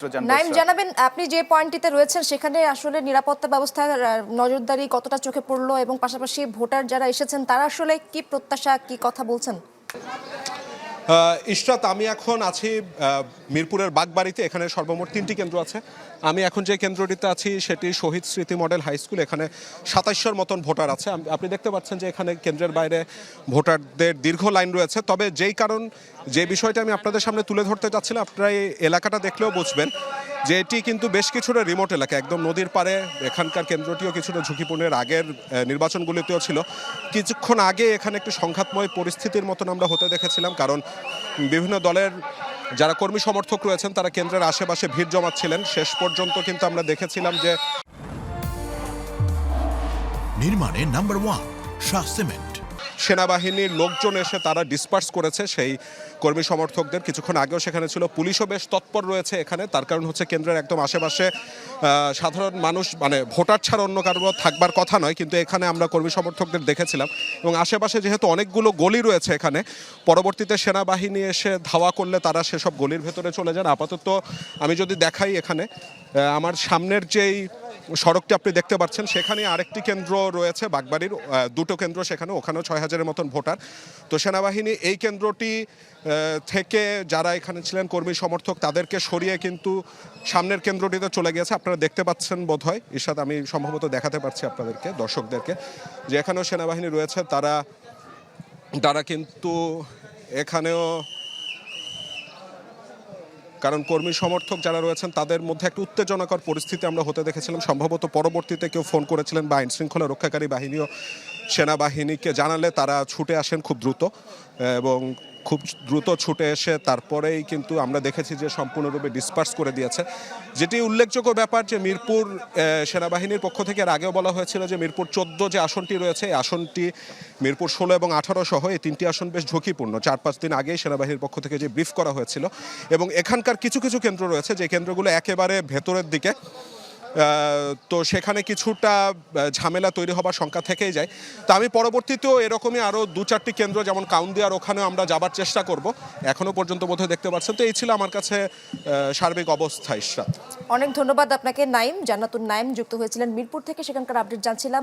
নাইম জানাবেন আপনি যে পয়েন্টটিতে রয়েছেন সেখানে আসলে নিরাপত্তা ব্যবস্থার নজরদারি কতটা চোখে পড়লো এবং পাশাপাশি ভোটার যারা এসেছেন তারা আসলে কি প্রত্যাশা কি কথা বলছেন? ইশরাত, আমি এখন আছি মিরপুরের বাগবাড়িতে। এখানে সর্বমোট 3টি কেন্দ্র আছে। আমি এখন যে কেন্দ্রটিতে আছি সেটি শহীদ স্মৃতি মডেল হাই স্কুল। এখানে 2700 মতন ভোটার আছে। আপনি দেখতে পাচ্ছেন যে এখানে কেন্দ্রের বাইরে ভোটারদের দীর্ঘ লাইন রয়েছে। তবে যে বিষয়টা আমি আপনাদের সামনে তুলে ধরতে চাচ্ছিলাম, আপনারা এই এলাকাটা দেখলেও বুঝবেন যে এটি কিন্তু বেশ কিছুটা রিমোট এলাকা, একদম নদীর পাড়ে। এখানকার কেন্দ্রটিও কিছুটা ঝুঁকিপূর্ণের আগের নির্বাচনগুলিতেও ছিল। কিছুক্ষণ আগে এখানে একটি সংঘাতময় পরিস্থিতির মতন আমরা হতে দেখেছিলাম, কারণ বিভিন্ন দলের যারা কর্মী সমর্থক রয়েছেন তারা কেন্দ্রের আশেপাশে ভিড় জমাচ্ছিলেন। শেষ পর্যন্ত কিন্তু আমরা দেখেছিলাম যে নির্মাণে নাম্বার 1 শাহ সিমেন্ট সেনাবাহিনীর লোকজন এসে তারা ডিসপার্স করেছে সেই কর্মী সমর্থকদের। কিছুক্ষণ আগেও সেখানে ছিল, পুলিশও বেশ তৎপর রয়েছে এখানে। তার কারণ হচ্ছে কেন্দ্রের একদম আশেপাশে সাধারণ মানুষ, মানে ভোটার ছাড়া অন্য কারো থাকবার কথা নয়, কিন্তু এখানে আমরা কর্মী সমর্থকদের দেখেছিলাম। এবং আশেপাশে যেহেতু অনেকগুলো গলি রয়েছে এখানে, পরবর্তীতে সেনাবাহিনী এসে ধাওয়া করলে তারা সেসব গলির ভেতরে চলে যান। আপাতত আমি যদি দেখাই, এখানে আমার সামনের যেই সড়কটি আপনি দেখতে পাচ্ছেন সেখানে আরেকটি কেন্দ্র রয়েছে বাগবাড়ির, দুটো কেন্দ্র সেখানে, ওখানেও 6000-এর মতন ভোটার। তো সেনাবাহিনী এই কেন্দ্রটি থেকে যারা এখানে ছিলেন কর্মী সমর্থক তাদেরকে সরিয়ে কিন্তু সামনের কেন্দ্রটিতে চলে গেছে। আপনারা দেখতে পাচ্ছেন বোধহয়, ইরশাদ, আমি সম্ভবত দেখাতে পারছি আপনাদেরকে, দর্শকদেরকে, যে এখানেও সেনাবাহিনী রয়েছে। তারা কিন্তু এখানেও, কারণ কর্মী সমর্থক যারা রয়েছেন তাদের মধ্যে একটা উত্তেজনাকর পরিস্থিতি আমরা হতে দেখেছিলাম। সম্ভবত পরবর্তীতে কেউ ফোন করেছিলেন বা আইন শৃঙ্খলা রক্ষাকারী বাহিনীও সেনাবাহিনীকে জানালে তারা ছুটে আসেন খুব দ্রুত, এবং খুব দ্রুত ছুটে এসে তারপরেই কিন্তু আমরা দেখেছি যে সম্পূর্ণরূপে ডিসপার্স করে দিয়েছে। যেটি উল্লেখযোগ্য ব্যাপার যে মিরপুর সেনাবাহিনীর পক্ষ থেকে এর আগেও বলা হয়েছিল যে মিরপুর 14 যে আসনটি রয়েছে, এই আসনটি মিরপুর 16 এবং 18 সহ এই 3টি আসন বেশ ঝুঁকিপূর্ণ। 4-5 দিন আগেই সেনাবাহিনীর পক্ষ থেকে যে ব্রিফ করা হয়েছিল। এবং এখানকার কিছু কিছু কেন্দ্র রয়েছে যে কেন্দ্রগুলো একেবারে ভেতরের দিকে, তো সেখানে কিছুটা ঝামেলা তৈরি হবার শঙ্কা থেকেই যায়। তো আমি পরবর্তীতেও এরকমই আরও 2-4টি কেন্দ্র যেমন কাউন্দিয়ার, ওখানেও আমরা যাবার চেষ্টা করব। এখনও পর্যন্ত বোধহয় দেখতে পাচ্ছেন। তো এই ছিল আমার কাছে সার্বিক অবস্থা। ইশরাত, অনেক ধন্যবাদ আপনাকে নাইম। জান্নাতুন নাইম যুক্ত হয়েছিলেন মিরপুর থেকে, সেখানকার আপডেট জানছিলাম।